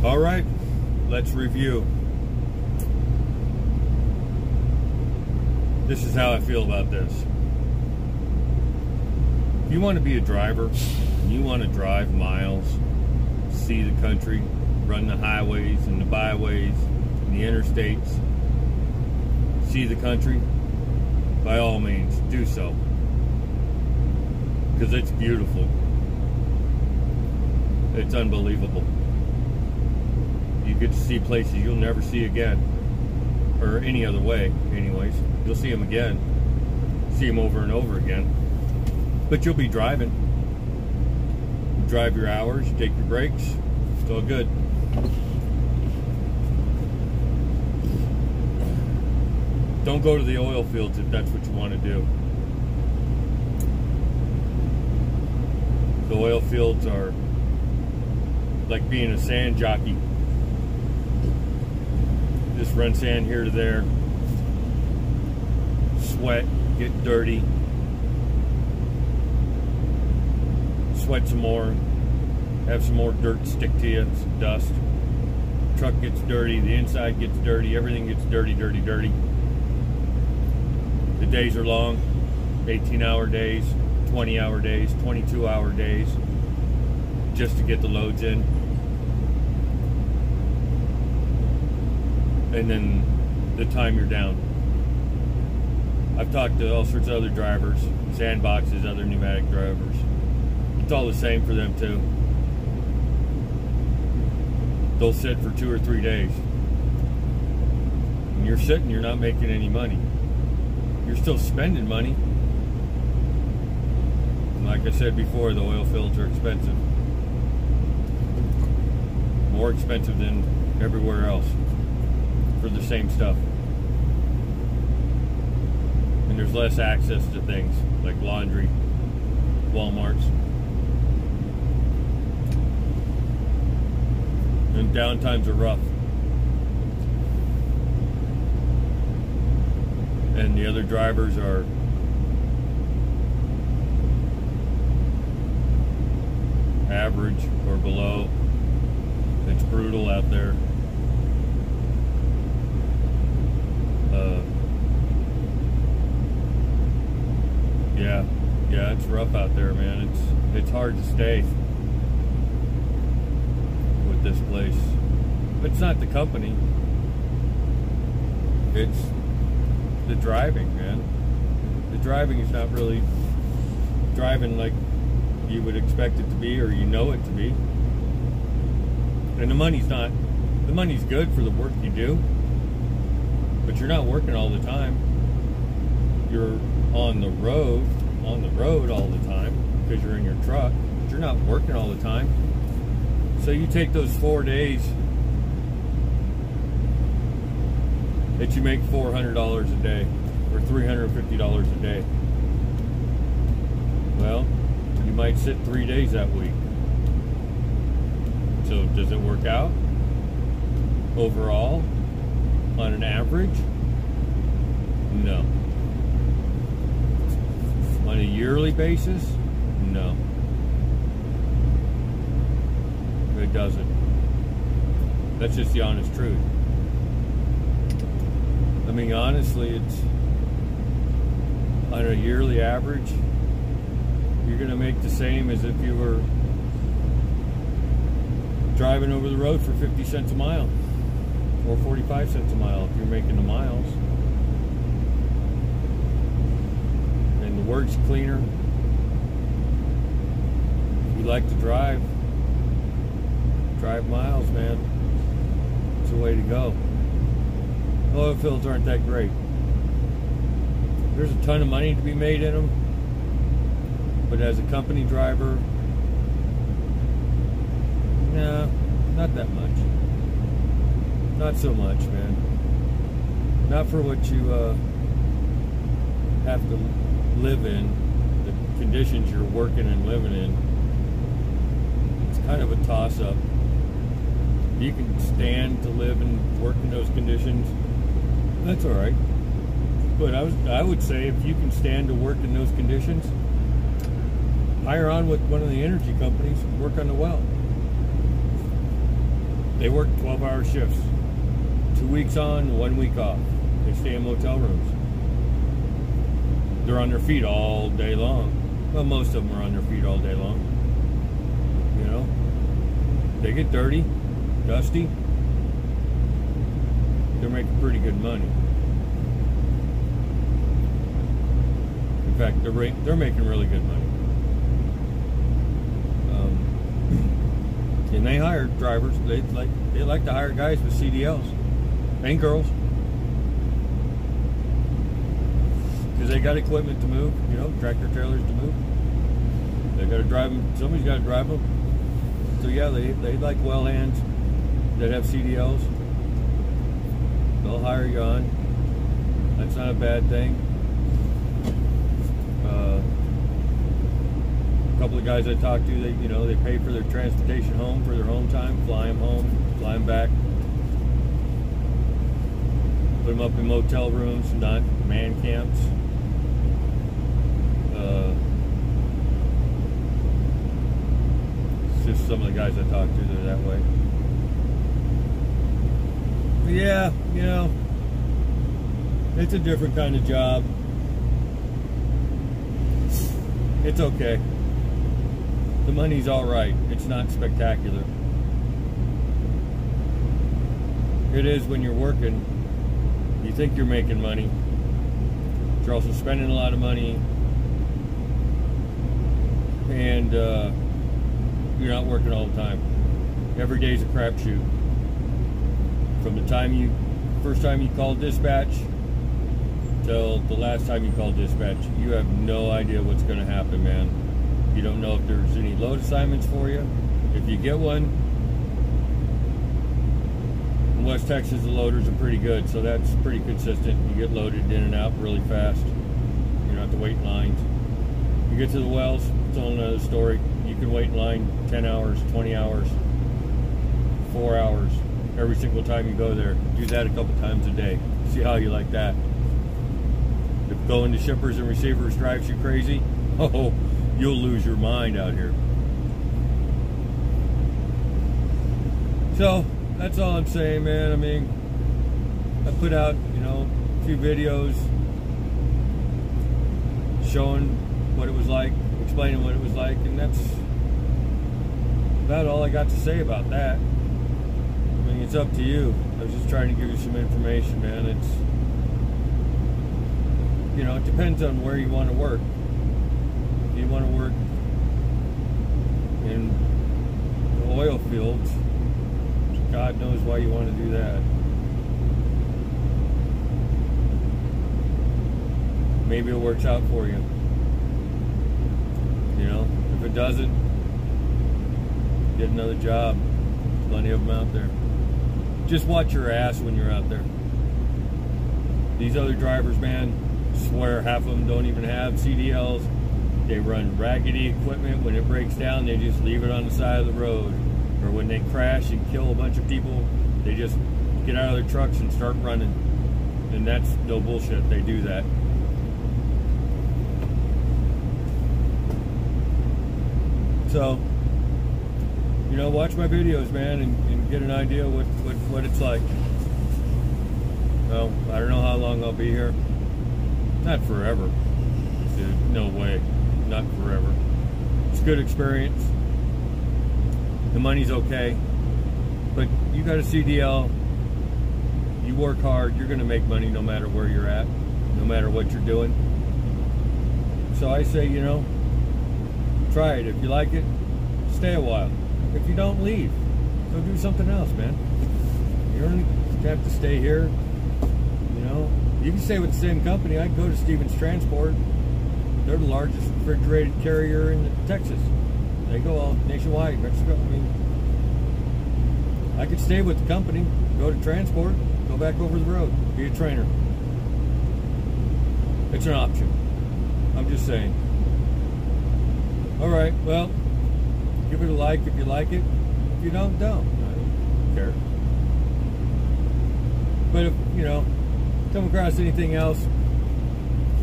All right, let's review. This is how I feel about this. If you want to be a driver, and you want to drive miles, see the country, run the highways and the byways and the interstates, see the country, by all means, do so. Because it's beautiful. It's unbelievable. You get to see places you'll never see again. Or any other way, anyways. You'll see them again. See them over and over again. But you'll be driving. You drive your hours, you take your breaks. It's all good. Don't go to the oil fields if that's what you want to do. The oil fields are like being a sand jockey. Just run sand here to there, sweat, get dirty, sweat some more, have some more dirt stick to you, some dust. Truck gets dirty, the inside gets dirty, everything gets dirty, dirty, dirty. The days are long, 18-hour days, 20-hour days, 22-hour days, just to get the loads in. And then the time you're down. I've talked to all sorts of other drivers, sandboxes, other pneumatic drivers. It's all the same for them too. They'll sit for 2 or 3 days. When you're sitting, you're not making any money. You're still spending money. And like I said before, the oil fields are expensive. More expensive than everywhere else for the same stuff. And there's less access to things like laundry, Walmarts. And downtimes are rough. And the other drivers are average or below. It's brutal out there. Yeah, it's rough out there, man. It's hard to stay with this place. But it's not the company. It's the driving, man. The driving is not really driving like you would expect it to be, or you know it to be. And the money's good for the work you do, but you're not working all the time. You're on the road all the time because you're in your truck, but you're not working all the time. So you take those 4 days that you make $400 a day or $350 a day. Well, you might sit 3 days that week. So does it work out overall on an average? No. On a yearly basis? No. It doesn't. That's just the honest truth. I mean, honestly, it's on a yearly average, you're going to make the same as if you were driving over the road for 50 cents a mile or 45 cents a mile if you're making the miles. And the work's cleaner. If you like to drive miles, man. It's the way to go. Oil fields aren't that great. There's a ton of money to be made in them, but as a company driver, no, not that much. Not so much, man. Not for what you have to live in, the conditions you're working and living in. It's kind of a toss-up. You can stand to live and work in those conditions, that's all right. But I would say if you can stand to work in those conditions, hire on with one of the energy companies, work on the well. They work 12-hour shifts. 2 weeks on, 1 week off. They stay in motel rooms. They're on their feet all day long. Well, most of them are on their feet all day long. You know? They get dirty, dusty. They're making pretty good money. In fact, they're making really good money. And they hire drivers. They like to hire guys with CDLs and girls, because they got equipment to move. You know, tractor trailers to move. They got to drive them. Somebody's got to drive them. So yeah, they like well hands that have CDLs. They'll hire you on. That's not a bad thing. A couple of guys I talked to, they pay for their transportation home for their home time, fly them home, fly them back, put them up in motel rooms, not man camps. It's just some of the guys I talked to, they're that way. But yeah, it's a different kind of job. It's okay. The money's all right. It's not spectacular. It is when you're working. You think you're making money. But you're also spending a lot of money. And you're not working all the time. Every day's a crapshoot. From the first time you called dispatch till the last time you called dispatch, you have no idea what's going to happen, man. You don't know if there's any load assignments for you. If you get one, in West Texas, the loaders are pretty good, so that's pretty consistent. You get loaded in and out really fast. You don't have to wait in lines. You get to the wells, it's a whole nother story. You can wait in line 10 hours, 20 hours, 4 hours, every single time you go there. Do that a couple times a day. See how you like that. If going to shippers and receivers drives you crazy, oh, you'll lose your mind out here. So that's all I'm saying, man. I mean, I put out, a few videos showing what it was like, explaining what it was like, and that's about all I got to say about that. I mean, it's up to you. I was just trying to give you some information, man. It depends on where you want to work. If you want to work in the oil fields, God knows why you want to do that. Maybe it works out for you. If it doesn't, get another job. Plenty of them out there. Just watch your ass when you're out there. These other drivers, man, swear half of them don't even have CDLs. They run raggedy equipment. When it breaks down, they just leave it on the side of the road. Or when they crash and kill a bunch of people, they just get out of their trucks and start running. And that's no bullshit. They do that. So, watch my videos, man, and get an idea what it's like. Well, I don't know how long I'll be here. Not forever. Dude, no way. Not forever. It's a good experience. The money's okay. But you got a CDL. You work hard. You're going to make money no matter where you're at. No matter what you're doing. So I say, try it. If you like it, stay a while. If you don't, leave. Go do something else, man. You don't have to stay here. You can stay with the same company. I can go to Stevens Transport. They're the largest refrigerated carrier in Texas. They go all nationwide, Mexico. I mean, I could stay with the company, go to transport, go back over the road, be a trainer. It's an option. I'm just saying. All right, well, give it a like if you like it. If you don't. I don't care. But if, come across anything else,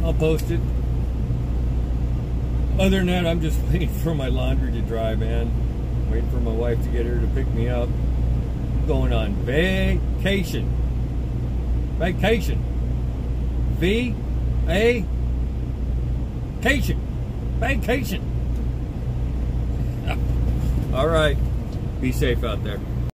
I'll post it. Other than that, I'm just waiting for my laundry to dry, man. Waiting for my wife to get here to pick me up. going on vacation. Vacation. V-A-cation. Vacation. All right. Be safe out there.